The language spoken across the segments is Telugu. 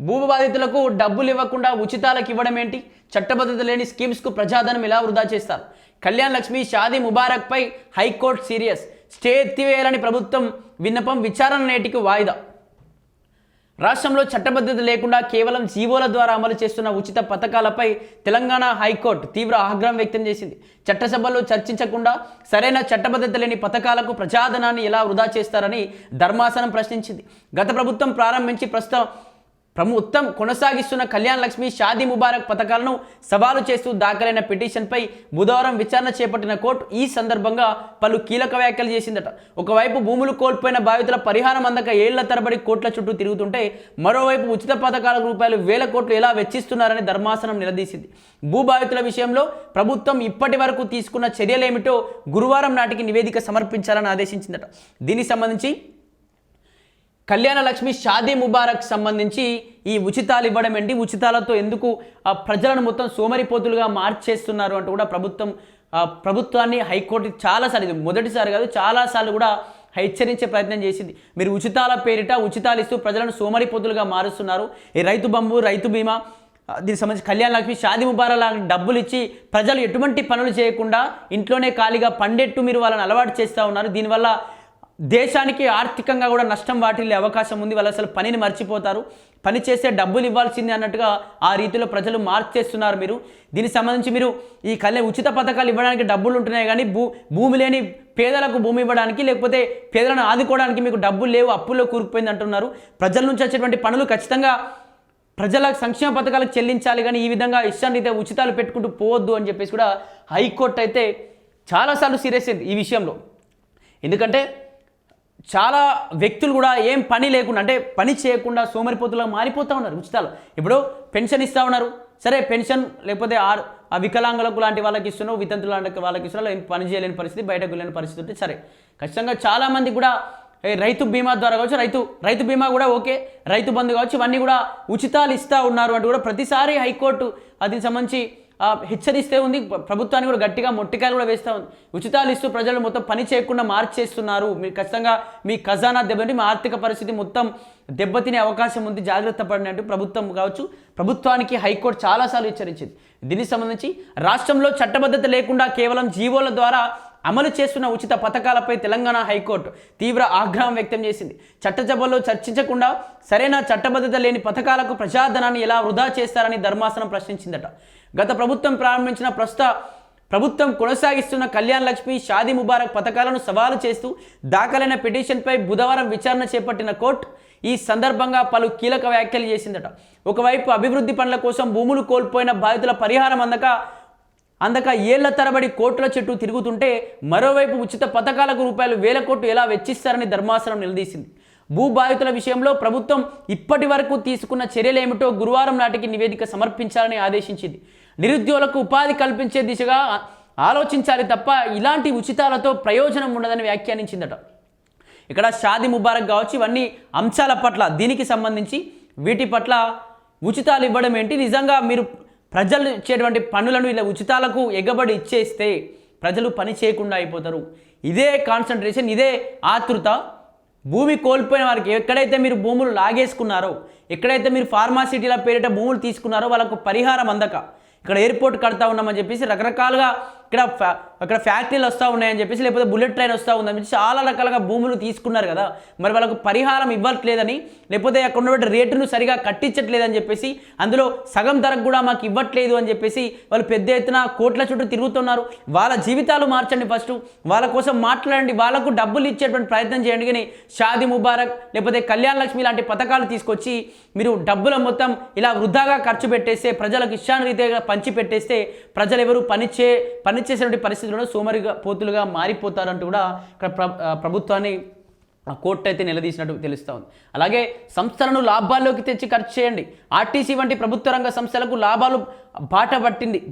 భూమి బాధితులకు డబ్బులు ఇవ్వకుండా ఉచితాలకు ఇవ్వడం ఏంటి? చట్టబద్ధత లేని స్కీమ్స్కు ప్రజాధనం ఎలా వృధా చేస్తారు? కళ్యాణ్ లక్ష్మి షాదీ ముబారక్పై హైకోర్టు సీరియస్. స్టే ఎత్తివేయాలని ప్రభుత్వం విన్నపం, విచారణ నేటికి వాయిదా. రాష్ట్రంలో చట్టబద్ధత లేకుండా కేవలం జీవోల ద్వారా అమలు చేస్తున్న ఉచిత పథకాలపై తెలంగాణ హైకోర్టు తీవ్ర ఆగ్రహం వ్యక్తం చేసింది. చట్టసభలో చర్చించకుండా సరైన చట్టబద్ధత లేని పథకాలకు ప్రజాధనాన్ని ఎలా వృధా చేస్తారని ధర్మాసనం ప్రశ్నించింది. గత ప్రభుత్వం ప్రారంభించి ప్రభుత్వం కొనసాగిస్తున్న కళ్యాణ్ లక్ష్మి షాదీ ముబారక్ పథకాలను సవాలు చేస్తూ దాఖలైన పిటిషన్పై బుధవారం విచారణ చేపట్టిన కోర్టు ఈ సందర్భంగా పలు కీలక వ్యాఖ్యలు చేసిందట. ఒకవైపు భూములు కోల్పోయిన బాధితుల పరిహారం అందక ఏళ్ల తరబడి కోట్ల చుట్టూ తిరుగుతుంటే, మరోవైపు ఉచిత పథకాల రూపాయలు వేల కోట్లు ఎలా వెచ్చిస్తున్నారని ధర్మాసనం నిలదీసింది. భూ బాధితుల విషయంలో ప్రభుత్వం ఇప్పటి వరకు తీసుకున్న చర్యలేమిటో గురువారం నాటికి నివేదిక సమర్పించాలని ఆదేశించిందట. దీనికి సంబంధించి కళ్యాణ లక్ష్మి షాదీ ముబారక్ సంబంధించి ఈ ఉచితాలు ఇవ్వడం ఏంటి, ఉచితాలతో ఎందుకు ప్రజలను మొత్తం సోమరిపోతులుగా మార్చేస్తున్నారు అంటూ కూడా ప్రభుత్వాన్ని హైకోర్టు చాలాసార్లు, ఇది మొదటిసారి కాదు చాలాసార్లు కూడా హెచ్చరించే ప్రయత్నం చేసింది. మీరు ఉచితాల పేరిట ఉచితాలు ఇస్తూ ప్రజలను సోమరిపోతులుగా మారుస్తున్నారు. ఈ రైతు బంధు, రైతు బీమా, దీనికి సంబంధించి కళ్యాణ్ లక్ష్మి షాదీ ముబారక్ లాగా డబ్బులు ఇచ్చి ప్రజలు ఎటువంటి పనులు చేయకుండా ఇంట్లోనే ఖాళీగా పండెట్టు మీరు వాళ్ళని అలవాటు చేస్తూ ఉన్నారు. దీనివల్ల దేశానికి ఆర్థికంగా కూడా నష్టం వాటిల్లే అవకాశం ఉంది. వాళ్ళు అసలు పనిని మర్చిపోతారు, పని చేస్తే డబ్బులు ఇవ్వాల్సిందే అన్నట్టుగా ఆ రీతిలో ప్రజలు మార్చేస్తున్నారు. మీరు దీనికి సంబంధించి మీరు ఈ ఉచిత పథకాలు ఇవ్వడానికి డబ్బులు ఉంటున్నాయి, కానీ భూమి లేని పేదలకు భూమి ఇవ్వడానికి, లేకపోతే పేదలను ఆదుకోవడానికి మీకు డబ్బులు లేవు, అప్పుల్లో కూరుకుపోయింది అంటున్నారు. ప్రజల నుంచి వచ్చేటువంటి పనులు ఖచ్చితంగా ప్రజల సంక్షేమ పథకాలకు చెల్లించాలి, కానీ ఈ విధంగా ఇష్టాన్ని ఉచితాలు పెట్టుకుంటూ పోవద్దు అని చెప్పేసి కూడా హైకోర్టు అయితే చాలాసార్లు సీరియస్ అయింది ఈ విషయంలో. ఎందుకంటే చాలా వ్యక్తులు కూడా ఏం పని లేకుండా, అంటే పని చేయకుండా సోమరిపోతులుగా మారిపోతూ ఉన్నారు. ఉచితాలు ఇప్పుడు పెన్షన్ ఇస్తూ ఉన్నారు, సరే పెన్షన్ లేకపోతే ఆ వికలాంగులకు లాంటి వాళ్ళకి ఇస్తున్నావు, వితంతులు లాంటి వాళ్ళకి ఇస్తున్నావు, ఏం పని చేయలేని పరిస్థితి, బయటకు వెళ్ళని పరిస్థితి ఉంటే సరే ఖచ్చితంగా చాలామంది కూడా రైతు బీమా ద్వారా కావచ్చు, రైతు బీమా కూడా ఓకే, రైతు బంధు కావచ్చు, ఇవన్నీ కూడా ఉచితాలు ఇస్తూ ఉన్నారు అంటూ కూడా ప్రతిసారి హైకోర్టు దీనికి సంబంధించి హెచ్చరిస్తే ఉంది. ప్రభుత్వాన్ని కూడా గట్టిగా మొట్టికాయలు కూడా వేస్తూ ఉంది. ఉచితాలు ఇస్తూ ప్రజలు మొత్తం పని చేయకుండా మార్చేస్తున్నారు, మీరు ఖచ్చితంగా మీ ఖజానా దెబ్బతిని మీ ఆర్థిక పరిస్థితి మొత్తం దెబ్బతినే అవకాశం ఉంది, జాగ్రత్త పడిన అంటూ ప్రభుత్వం కావచ్చు ప్రభుత్వానికి హైకోర్టు చాలాసార్లు హెచ్చరించింది. దీనికి సంబంధించి రాష్ట్రంలో చట్టబద్ధత లేకుండా కేవలం జీవోల ద్వారా అమలు చేస్తున్న ఉచిత పథకాలపై తెలంగాణ హైకోర్టు తీవ్ర ఆగ్రహం వ్యక్తం చేసింది. చట్టసభలో చర్చించకుండా సరైన చట్టబద్ధత లేని పథకాలకు ప్రజాధనాన్ని ఎలా వృధా చేస్తారని ధర్మాసనం ప్రశ్నించిందట. గత ప్రభుత్వం ప్రారంభించిన ప్రభుత్వం కొనసాగిస్తున్న కళ్యాణ్ లక్ష్మి షాదీ ముబారక్ పథకాలను సవాలు చేస్తూ దాఖలైన పిటిషన్పై బుధవారం విచారణ చేపట్టిన కోర్టు ఈ సందర్భంగా పలు కీలక వ్యాఖ్యలు చేసిందట. ఒకవైపు అభివృద్ధి పనుల కోసం భూములు కోల్పోయిన బాధితుల పరిహారం అందక ఏళ్ల తరబడి కోట్ల చుట్టూ తిరుగుతుంటే, మరోవైపు ఉచిత పథకాలకు రూపాయలు వేల కోట్లు ఎలా వెచ్చిస్తారని ధర్మాసనం నిలదీసింది. భూ బాధితుల విషయంలో ప్రభుత్వం ఇప్పటి వరకు తీసుకున్న చర్యలేమిటో గురువారం నాటికి నివేదిక సమర్పించాలని ఆదేశించింది. నిరుద్యోగులకు ఉపాధి కల్పించే దిశగా ఆలోచించాలి తప్ప ఇలాంటి ఉచితాలతో ప్రయోజనం ఉండదని వ్యాఖ్యానించిందట. ఇక్కడ షాదీ ముబారక్ కావచ్చు, ఇవన్నీ అంశాల పట్ల దీనికి సంబంధించి వీటి పట్ల ఉచితాలు ఇవ్వడం ఏంటి, నిజంగా మీరు ప్రజలు ఇచ్చేటువంటి పనులను ఇలా ఉచితాలకు ఎగబడి ఇచ్చేస్తే ప్రజలు పని చేయకుండా అయిపోతారు. ఇదే కాన్సన్ట్రేషన్, ఇదే ఆతృత భూమి కోల్పోయిన వారికి, ఎక్కడైతే మీరు భూములు లాగేసుకున్నారో, ఎక్కడైతే మీరు ఫార్మాసిటీల పేరిట భూములు తీసుకున్నారో వాళ్ళకు పరిహారం అందక, ఇక్కడ ఎయిర్పోర్ట్ కడతా ఉన్నామని చెప్పేసి రకరకాలుగా అక్కడ ఫ్యాక్టరీలు వస్తూ ఉన్నాయని చెప్పేసి, లేకపోతే బుల్లెట్ ట్రైన్ వస్తూ ఉందని చెప్పేసి చాలా రకాలుగా భూములు తీసుకున్నారు కదా, మరి వాళ్ళకు పరిహారం ఇవ్వట్లేదని, లేకపోతే అక్కడ ఉన్నటువంటి రేటును సరిగా కట్టించట్లేదని చెప్పేసి, అందులో సగం ధరకు కూడా మాకు ఇవ్వట్లేదు అని చెప్పేసి వాళ్ళు పెద్ద ఎత్తున కోట్ల చుట్టూ తిరుగుతున్నారు. వాళ్ళ జీవితాలు మార్చండి, ఫస్ట్ వాళ్ళ కోసం మాట్లాడండి, వాళ్ళకు డబ్బులు ఇచ్చేటువంటి ప్రయత్నం చేయండి. కానీ షాదీ ముబారక్ లేకపోతే కళ్యాణ్ లక్ష్మి లాంటి పథకాలు తీసుకొచ్చి మీరు డబ్బుల మొత్తం ఇలా వృధాగా ఖర్చు పెట్టేస్తే, ప్రజలకు ఇష్టానురీతిగా పంచి పెట్టేస్తే ప్రజలు ఎవరు పనిచేసేటువంటి పరిస్థితుల్లో సోమరిగా పోతులుగా మారిపోతారంటూ కూడా ఇక్కడ ప్రభుత్వాన్ని కోర్టు అయితే నిలదీసినట్టు తెలుస్తూ ఉంది. అలాగే సంస్థలను లాభాల్లోకి తెచ్చి ఖర్చు చేయండి. ఆర్టీసీ వంటి ప్రభుత్వ రంగ సంస్థలకు లాభాలు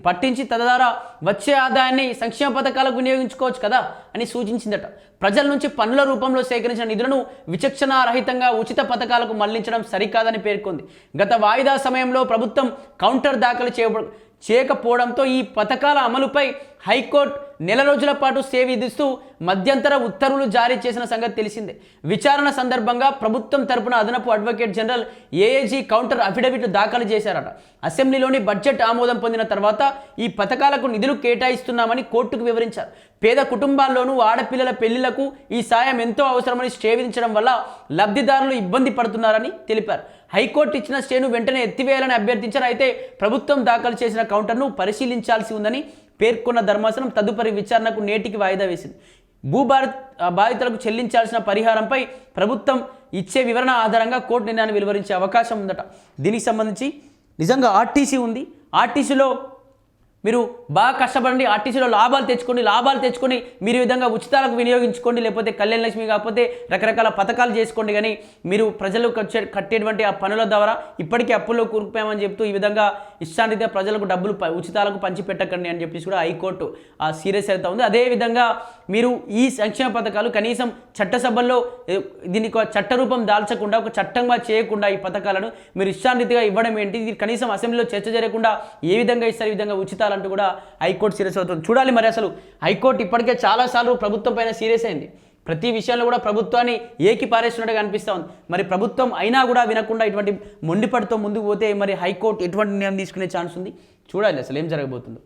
పట్టించి తద్వారా వచ్చే ఆదాయాన్ని సంక్షేమ పథకాలకు వినియోగించుకోవచ్చు కదా అని సూచించిందట. ప్రజల నుంచి పన్నుల రూపంలో సేకరించిన నిధులను విచక్షణారహితంగా ఉచిత పథకాలకు మళ్లించడం సరికాదని పేర్కొంది. గత వాయిదా సమయంలో ప్రభుత్వం కౌంటర్ దాఖలు చేయకపోవడంతో ఈ పథకాల అమలుపై హైకోర్టు నెల రోజుల పాటు స్టే విధిస్తూ మధ్యంతర ఉత్తర్వులు జారీ చేసిన సంగతి తెలిసిందే. విచారణ సందర్భంగా ప్రభుత్వం తరపున అదనపు advocate general AAG counter affidavit దాఖలు చేశారట. అసెంబ్లీలోని బడ్జెట్ ఆమోదం పొందిన తర్వాత ఈ పథకాలకు నిధులు కేటాయిస్తున్నామని కోర్టుకు వివరించారు. పేద కుటుంబాల్లోనూ ఆడపిల్లల పెళ్లిళ్లకు ఈ సాయం ఎంతో అవసరమని స్టే విధించడం వల్ల లబ్ధిదారులు ఇబ్బంది పడుతున్నారని తెలిపారు. హైకోర్టు ఇచ్చిన స్టేను వెంటనే ఎత్తివేయాలని అభ్యర్థించారు. అయితే ప్రభుత్వం దాఖలు చేసిన కౌంటర్ను పరిశీలించాల్సి ఉందని పేర్కొన్న ధర్మాసనం తదుపరి విచారణకు నేటికి వాయిదా వేసింది. బాధితులకు చెల్లించాల్సిన పరిహారంపై ప్రభుత్వం ఇచ్చే వివరణ ఆధారంగా కోర్టు నిర్ణయాన్ని వెలువరించే అవకాశం ఉందట. దీనికి సంబంధించి నిజంగా ఆర్టీసీ ఉంది. ఆర్టీసీలో మీరు బాగా కష్టపడండి, ఆర్టీసీలో లాభాలు తెచ్చుకొని మీరు ఈ విధంగా ఉచితాలకు వినియోగించుకోండి, లేకపోతే కళ్యాణ లక్ష్మి కాకపోతే రకరకాల పథకాలు చేసుకోండి. కానీ మీరు ప్రజలు కట్టేటువంటి ఆ పనుల ద్వారా ఇప్పటికీ అప్పుల్లో కూరుకుపోయామని చెప్తూ ఈ విధంగా ఇష్టాంరీత్యా ప్రజలకు డబ్బులు ఉచితాలకు పంచిపెట్టకండి అని చెప్పేసి కూడా హైకోర్టు సీరియస్ అవుతా ఉంది. అదేవిధంగా మీరు ఈ సంక్షేమ పథకాలు కనీసం చట్టసభల్లో దీనికి చట్టరూపం దాల్చకుండా, ఒక చట్టంగా చేయకుండా ఈ పథకాలను మీరు ఇష్టాంరీతిగా ఇవ్వడం ఏంటి? ఇది కనీసం అసెంబ్లీలో చర్చ జరగకుండా ఏ విధంగా ఇస్తారు? ఈ విధంగా ఉచితాలు అంటూ కూడా హైకోర్టు సీరియస్ అవుతుంది. చూడాలి మరి అసలు హైకోర్టు ఇప్పటికే చాలాసార్లు ప్రభుత్వం పైన సీరియస్ అయింది. ప్రతి విషయంలో కూడా ప్రభుత్వాన్ని ఏకి పారేస్తున్నట్టుగా అనిపిస్తూ ఉంది. మరి ప్రభుత్వం అయినా కూడా వినకుండా ఇటువంటి మొండిపడితో ముందుకు పోతే మరి హైకోర్టు ఎటువంటి నిర్ణయం తీసుకునే ఛాన్స్ ఉంది? చూడాలి అసలు ఏం జరగబోతుందో.